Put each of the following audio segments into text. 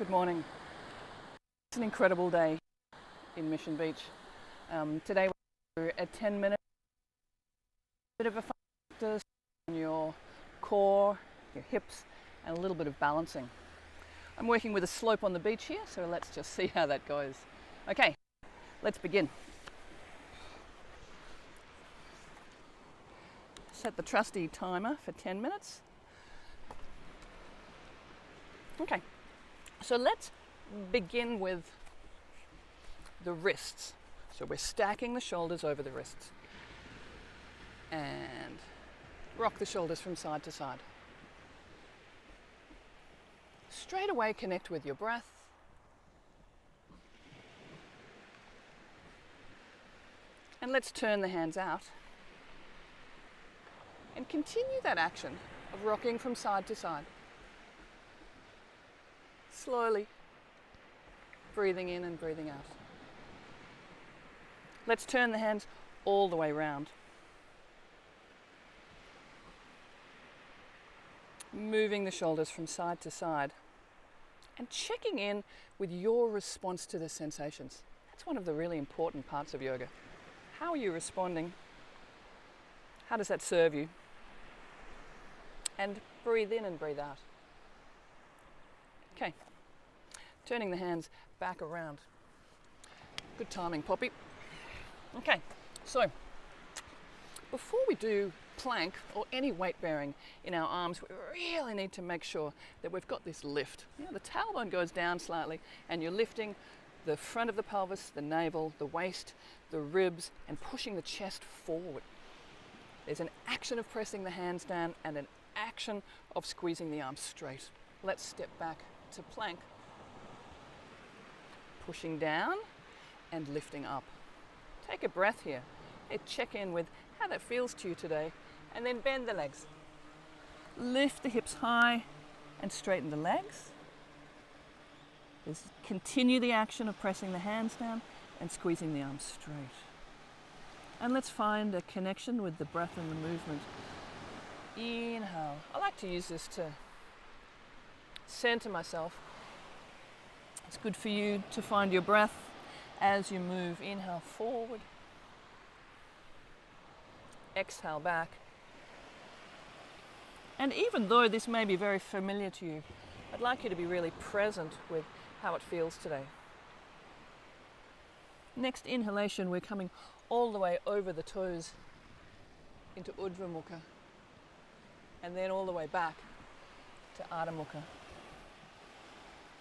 Good morning. It's an incredible day in Mission Beach. Today we're a 10-minute bit of a focus on your core, your hips, and a little bit of balancing. I'm working with a slope on the beach here, so let's just see how that goes. Okay, let's begin. Set the trusty timer for 10 minutes. Okay, so let's begin with the wrists. So we're stacking the shoulders over the wrists. And rock the shoulders from side to side. Straight away connect with your breath. And let's turn the hands out. And continue that action of rocking from side to side. Slowly breathing in and breathing out. Let's turn the hands all the way round. Moving the shoulders from side to side and checking in with your response to the sensations. That's one of the really important parts of yoga. How are you responding? How does that serve you? And breathe in and breathe out. Okay, turning the hands back around. Good timing, Poppy. Okay, so before we do plank or any weight bearing in our arms, we really need to make sure that we've got this lift. You know, the tailbone goes down slightly and you're lifting the front of the pelvis, the navel, the waist, the ribs, and pushing the chest forward. There's an action of pressing the hands down and an action of squeezing the arms straight. Let's step back to plank. Pushing down and lifting up. Take a breath here. Check in with how that feels to you today, and then bend the legs. Lift the hips high and straighten the legs. Just continue the action of pressing the hands down and squeezing the arms straight. And let's find a connection with the breath and the movement. Inhale. I like to use this to center myself. It's good for you to find your breath as you move. Inhale forward. Exhale back. And even though this may be very familiar to you, I'd like you to be really present with how it feels today. Next inhalation, we're coming all the way over the toes into Urdhva Mukha, and then all the way back to Adho Mukha.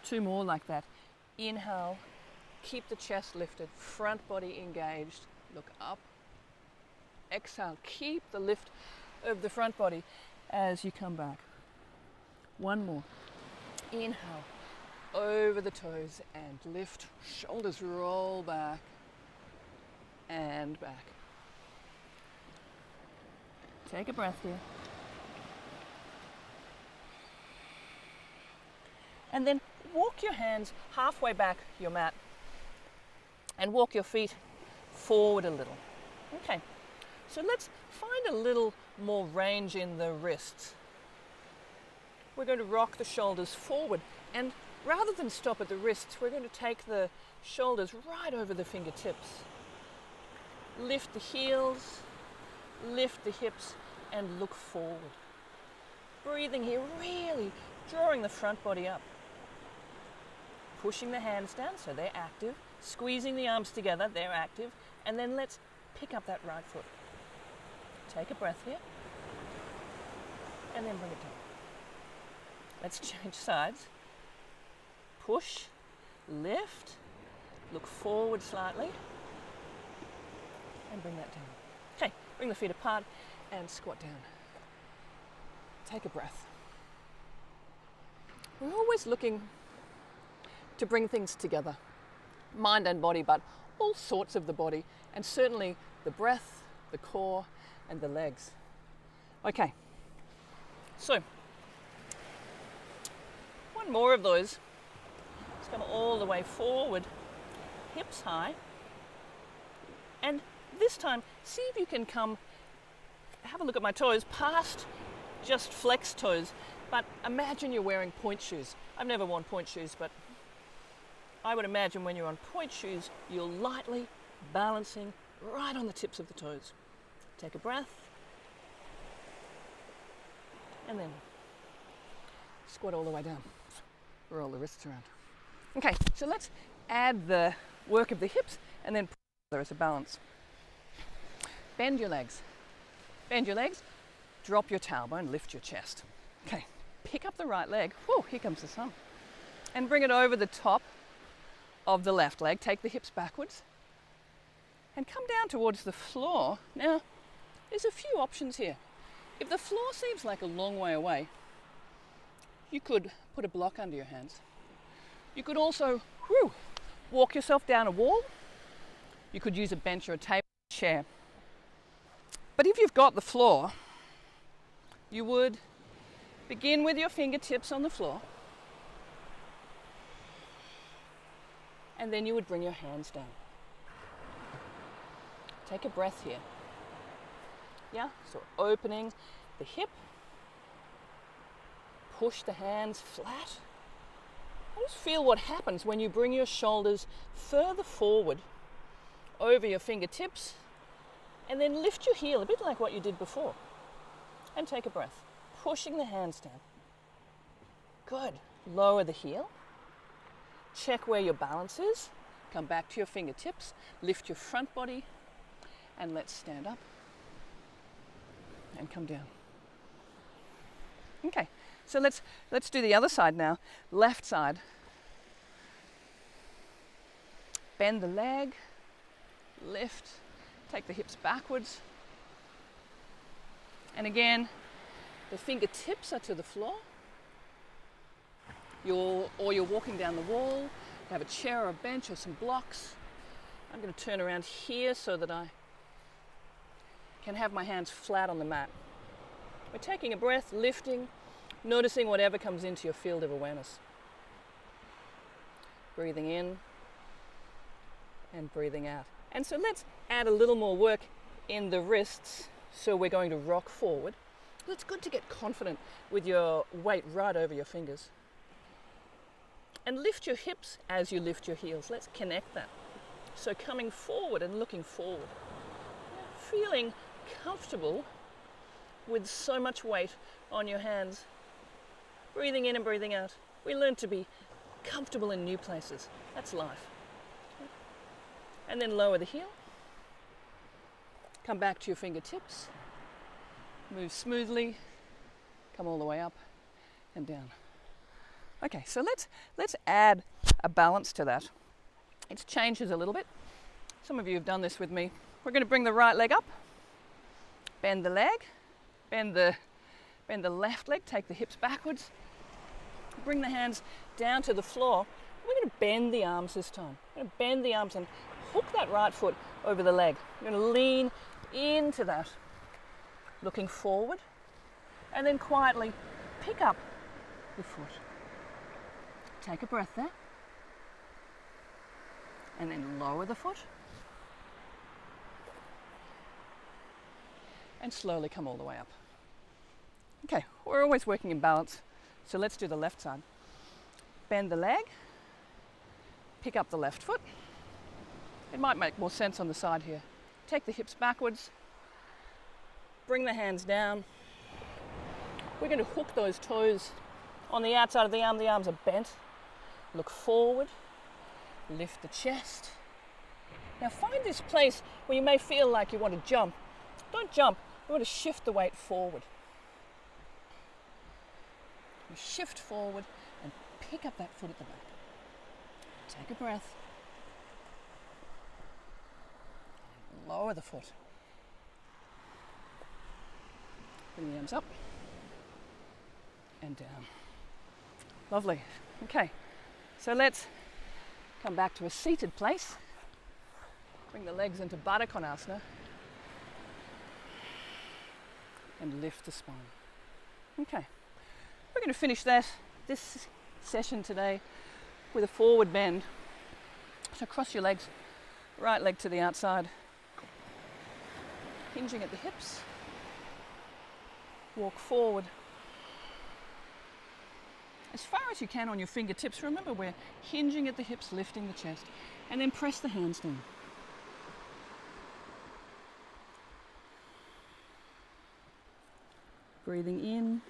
Two more like that. Inhale, keep the chest lifted, front body engaged, look up. Exhale, keep the lift of the front body as you come back. One more. Inhale, over the toes and lift, shoulders roll back and back. Take a breath here. And then walk your hands halfway back your mat and walk your feet forward a little. Okay, so let's find a little more range in the wrists. We're going to rock the shoulders forward, and rather than stop at the wrists, we're going to take the shoulders right over the fingertips. Lift the heels, lift the hips, and look forward. Breathing here, really drawing the front body up. Pushing the hands down so they're active, squeezing the arms together, they're active, and then let's pick up that right foot. Take a breath here, and then bring it down. Let's change sides. Push, lift, look forward slightly, and bring that down. Okay, bring the feet apart and squat down. Take a breath. We're always looking to bring things together, mind and body, but all sorts of the body, and certainly the breath, the core, and the legs. Okay, so one more of those. Let's come all the way forward, hips high, and this time see if you can come, have a look at my toes, past just flex toes, but imagine you're wearing point shoes. I've never worn point shoes, but I would imagine when you're on point shoes, you're lightly balancing right on the tips of the toes. Take a breath. And then squat all the way down. Roll the wrists around. Okay, so let's add the work of the hips and then there as a balance. Bend your legs. Bend your legs, drop your tailbone, lift your chest. Okay, pick up the right leg. Whoa, here comes the sun. And bring it over the top of the left leg. Take the hips backwards and come down towards the floor. Now, there's a few options here. If the floor seems like a long way away, you could put a block under your hands. You could also walk yourself down a wall. You could use a bench or a table or a chair. But if you've got the floor, you would begin with your fingertips on the floor, and then you would bring your hands down. Take a breath here. Yeah, so opening the hip, push the hands flat. Just feel what happens when you bring your shoulders further forward over your fingertips and then lift your heel, a bit like what you did before. And take a breath, pushing the hands down. Good. Lower the heel. Check where your balance is. Come back to your fingertips. Lift your front body and let's stand up and come down. Okay, so let's do the other side now. Left side. Bend the leg, lift, take the hips backwards. And again, the fingertips are to the floor. You're walking down the wall. You have a chair or a bench or some blocks. I'm going to turn around here so that I can have my hands flat on the mat. We're taking a breath, lifting, noticing whatever comes into your field of awareness. Breathing in and breathing out. And so let's add a little more work in the wrists. So we're going to rock forward. It's good to get confident with your weight right over your fingers. And lift your hips as you lift your heels. Let's connect that. So coming forward and looking forward. Feeling comfortable with so much weight on your hands. Breathing in and breathing out. We learn to be comfortable in new places. That's life. And then lower the heel. Come back to your fingertips. Move smoothly. Come all the way up and down. Okay, so let's add a balance to that. It changes a little bit. Some of you have done this with me. We're going to bring the right leg up. Bend the leg. Bend the left leg. Take the hips backwards. Bring the hands down to the floor. We're going to bend the arms this time. We're going to bend the arms and hook that right foot over the leg. We're going to lean into that. Looking forward. And then quietly pick up the foot. Take a breath there. And then lower the foot. And slowly come all the way up. Okay, we're always working in balance. So let's do the left side. Bend the leg. Pick up the left foot. It might make more sense on the side here. Take the hips backwards. Bring the hands down. We're going to hook those toes on the outside of the arm. The arms are bent. Look forward. Lift the chest. Now find this place where you may feel like you want to jump. Don't jump. You want to shift the weight forward. You shift forward and pick up that foot at the back. Take a breath. Lower the foot. Bring the arms up and down. Lovely. Okay, so let's come back to a seated place. Bring the legs into Baddha Konasana and lift the spine. Okay, we're going to finish this session today with a forward bend. So cross your legs, right leg to the outside, hinging at the hips. Walk forward as far as you can on your fingertips. Remember, we're hinging at the hips, lifting the chest, and then press the hands down. Breathing in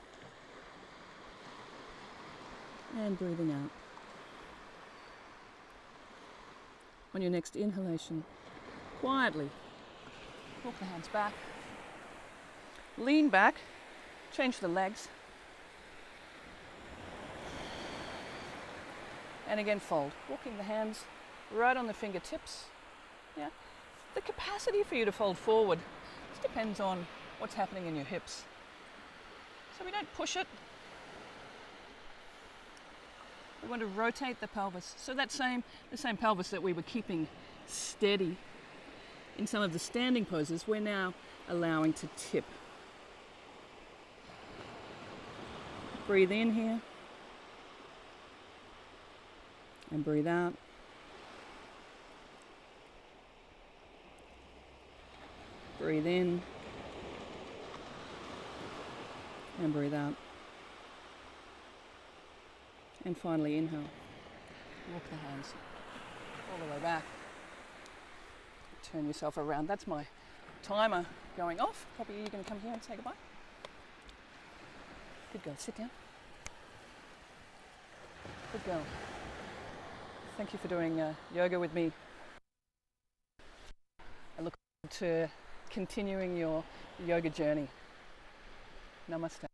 and breathing out. On your next inhalation, quietly walk the hands back, lean back, change the legs, and again fold, walking the hands right on the fingertips. Yeah, the capacity for you to fold forward just depends on what's happening in your hips. So we don't push it. We want to rotate the pelvis. So the same pelvis that we were keeping steady in some of the standing poses, we're now allowing to tip. Breathe in here and breathe out. Breathe in and breathe out. And finally inhale. Walk the hands all the way back. Turn yourself around. That's my timer going off. Probably you're going to come here and say goodbye. Good girl. Sit down. Good girl. Thank you for doing yoga with me. I look forward to continuing your yoga journey. Namaste.